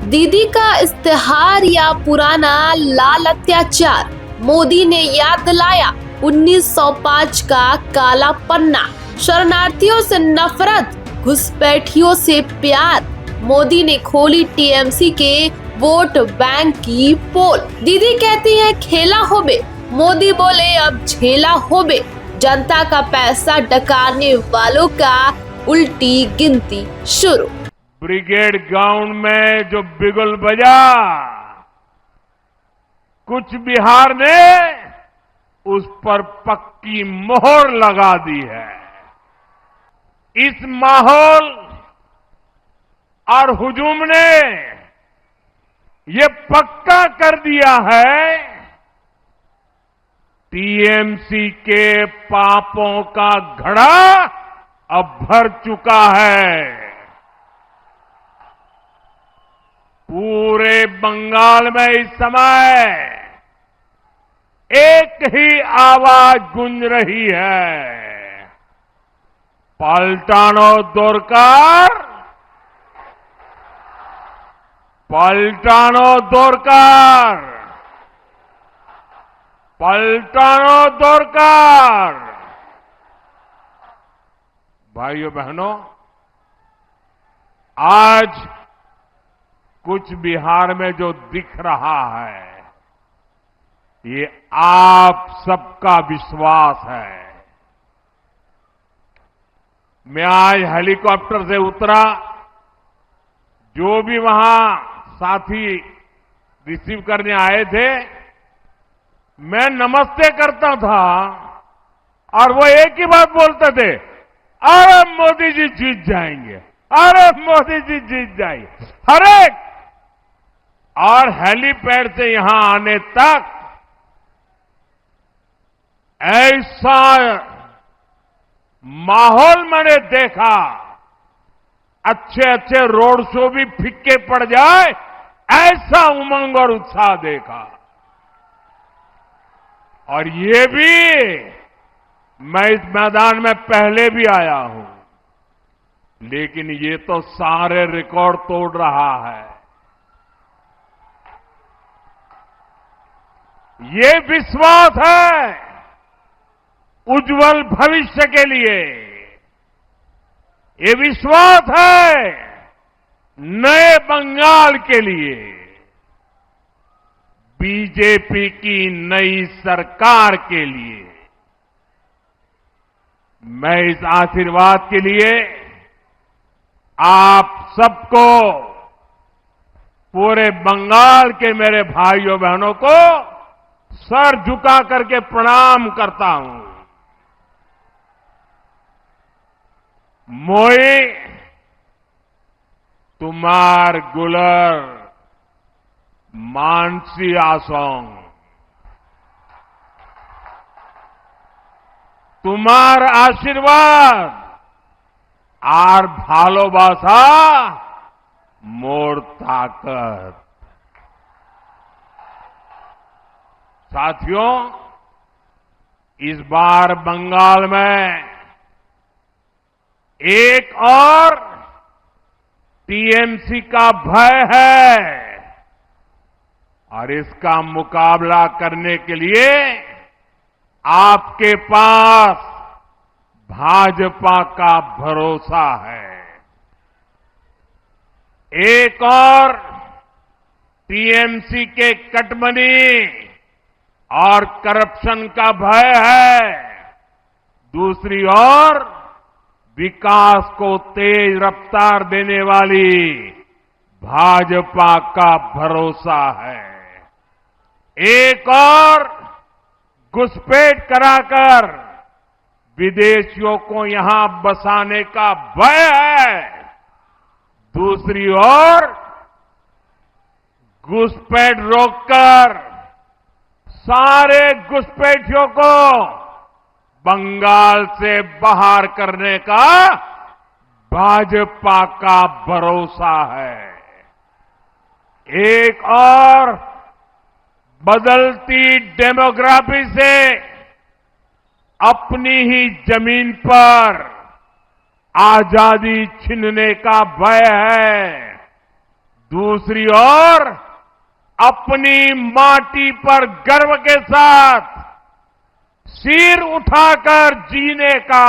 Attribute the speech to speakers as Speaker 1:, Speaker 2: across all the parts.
Speaker 1: दीदी का इस्तेहार या पुराना लाल अत्याचार, मोदी ने याद दिलाया 1905 का काला पन्ना। शरणार्थियों से नफरत, घुसपैठियों से प्यार, मोदी ने खोली टीएमसी के वोट बैंक की पोल। दीदी कहती है खेला होबे, मोदी बोले अब झेला होबे। जनता का पैसा डकाने वालों का उल्टी गिनती शुरू।
Speaker 2: ब्रिगेड ग्राउंड में जो बिगुल बजा, कुछ बिहार ने उस पर पक्की मोहर लगा दी है। इस माहौल और हुजूम ने ये पक्का कर दिया है, टीएमसी के पापों का घड़ा अब भर चुका है। पूरे बंगाल में इस समय एक ही आवाज गूंज रही है, पलटानो दोरकार, पलटानो दोरकार, पलटानो दोरकार। भाइयों बहनों, आज कुछ बिहार में जो दिख रहा है, ये आप सबका विश्वास है। मैं आज हेलीकॉप्टर से उतरा, जो भी वहां साथी रिसीव करने आए थे, मैं नमस्ते करता था और वो एक ही बात बोलते थे, अरे मोदी जी जीत जाएंगे, अरे मोदी जी जीत जाएंगे। हर एक और हेलीपैड से यहां आने तक ऐसा माहौल मैंने देखा, अच्छे अच्छे रोड शो भी फिक्के पड़ जाए, ऐसा उमंग और उत्साह देखा। और ये भी मैं इस मैदान में पहले भी आया हूं, लेकिन ये तो सारे रिकॉर्ड तोड़ रहा है। ये विश्वास है उज्जवल भविष्य के लिए, ये विश्वास है नए बंगाल के लिए, बीजेपी की नई सरकार के लिए। मैं इस आशीर्वाद के लिए आप सबको, पूरे बंगाल के मेरे भाइयों बहनों को सर झुका करके प्रणाम करता हूं। मोई तुम्हार गुलर मानसी आसोंग, तुम्हार आशीर्वाद आर भालोबासा मोर ताकत। साथियों, इस बार बंगाल में एक और टीएमसी का भय है और इसका मुकाबला करने के लिए आपके पास भाजपा का भरोसा है। एक और टीएमसी के कटमनी और करप्शन का भय है, दूसरी ओर विकास को तेज रफ्तार देने वाली भाजपा का भरोसा है। एक और घुसपैठ कराकर विदेशियों को यहां बसाने का भय है, दूसरी ओर घुसपैठ रोककर सारे घुसपैठियों को बंगाल से बाहर करने का भाजपा का भरोसा है। एक और बदलती डेमोग्राफी से अपनी ही जमीन पर आजादी छीनने का भय है, दूसरी ओर अपनी माटी पर गर्व के साथ सिर उठाकर जीने का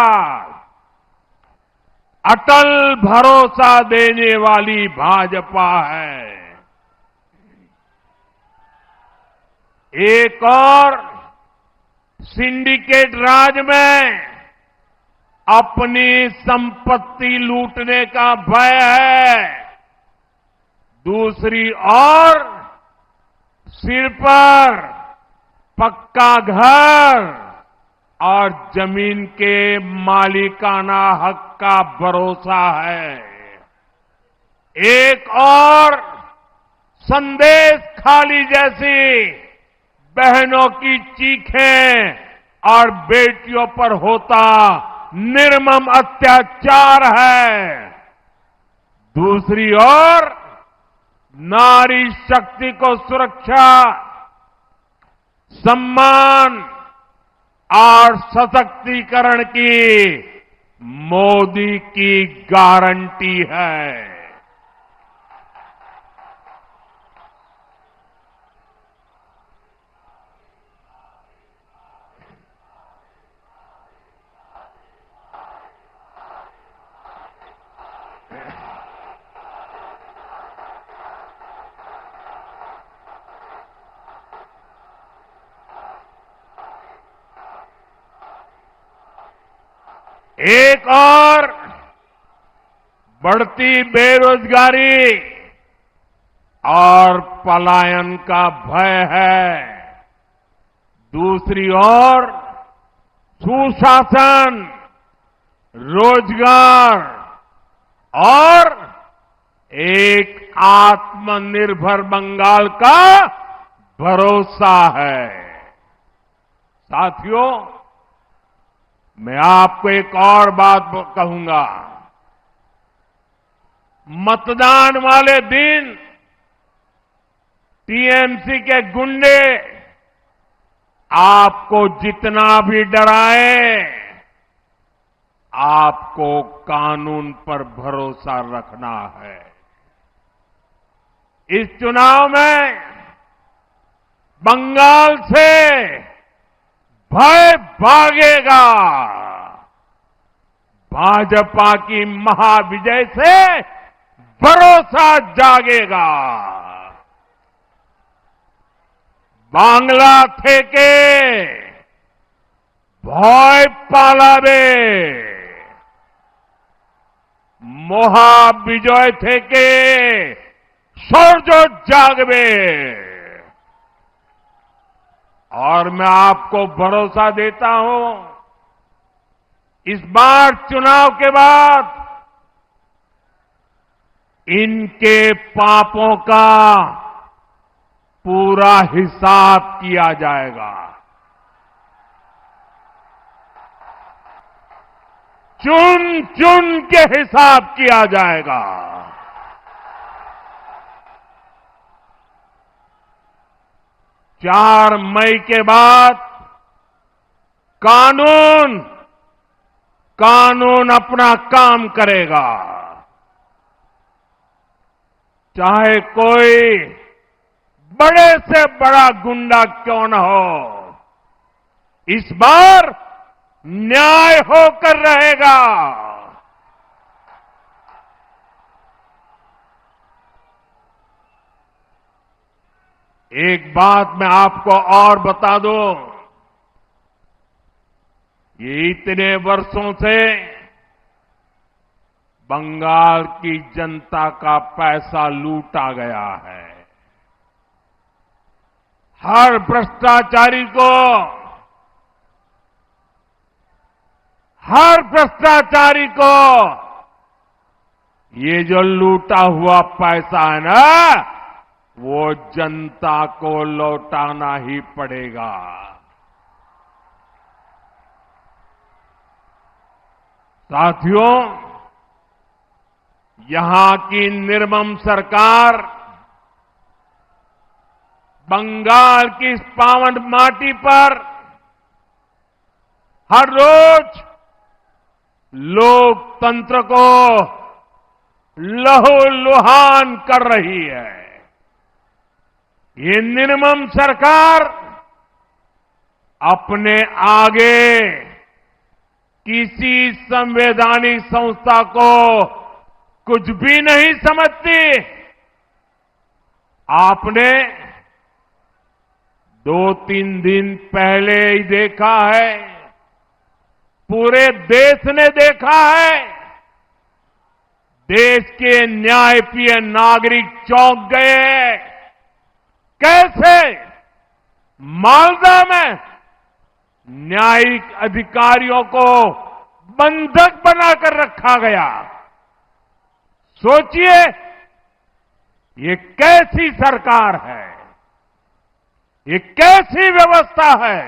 Speaker 2: अटल भरोसा देने वाली भाजपा है। एक और सिंडिकेट राज में अपनी संपत्ति लूटने का भय है। दूसरी ओर सिर पर पक्का घर और जमीन के मालिकाना हक का भरोसा है। एक और संदेश खाली जैसी बहनों की चीखें और बेटियों पर होता निर्मम अत्याचार है। दूसरी ओर नारी शक्ति को सुरक्षा, सम्मान और सशक्तिकरण की मोदी की गारंटी है। एक और बढ़ती बेरोजगारी और पलायन का भय है। दूसरी ओर सुशासन, रोजगार और एक आत्मनिर्भर बंगाल का भरोसा है। साथियों, मैं आपको एक और बात कहूंगा। मतदान वाले दिन टीएमसी के गुंडे आपको जितना भी डराए, आपको कानून पर भरोसा रखना है। इस चुनाव में बंगाल से भय भागेगा। भाजपा की महाविजय से भरोसा जागेगा। बांग्ला থেকে ভয় পালাবে, মহাবিজয় থেকে শৌর্য জাগবে। और मैं आपको भरोसा देता हूं, इस बार चुनाव के बाद इनके पापों का पूरा हिसाब किया जाएगा। चुन चुन के हिसाब किया जाएगा। 4 मई के बाद कानून अपना काम करेगा। चाहे कोई बड़े से बड़ा गुंडा क्यों न हो, इस बार न्याय होकर रहेगा। एक बात मैं आपको और बता दूं, ये इतने वर्षों से बंगाल की जनता का पैसा लूटा गया है। हर भ्रष्टाचारी को ये जो लूटा हुआ पैसा है ना, वो जनता को लौटाना ही पड़ेगा। साथियों, यहां की निर्मम सरकार बंगाल की इस पावन माटी पर हर रोज लोकतंत्र को लहूलुहान कर रही है। ये निर्मम सरकार अपने आगे किसी संवैधानिक संस्था को कुछ भी नहीं समझती। आपने 2-3 दिन पहले ही देखा है, पूरे देश ने देखा है, देश के न्यायप्रिय नागरिक चौंक गए। कैसे मालदा में न्यायिक अधिकारियों को बंधक बनाकर रखा गया। सोचिए, ये कैसी सरकार है, ये कैसी व्यवस्था है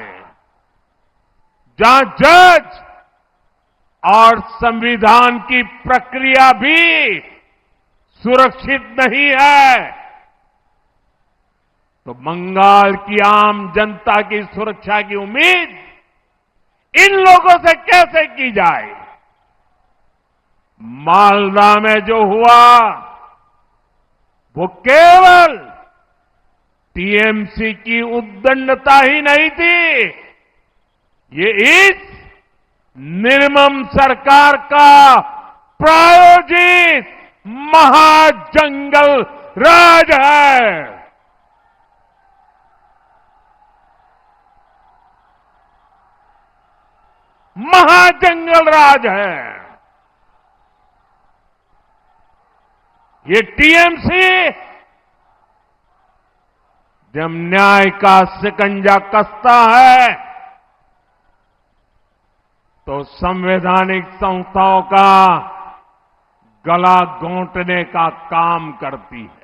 Speaker 2: जहां जज और संविधान की प्रक्रिया भी सुरक्षित नहीं है। तो बंगाल की आम जनता की सुरक्षा की उम्मीद इन लोगों से कैसे की जाए? मालदा में जो हुआ वो केवल टीएमसी की उद्दंडता ही नहीं थी, ये इस निर्मम सरकार का प्रायोजित महाजंगल राज है। महाजंगल राज है। ये टीएमसी जब न्याय का शिकंजा कसता है तो संवैधानिक संस्थाओं का गला घोंटने का काम करती है।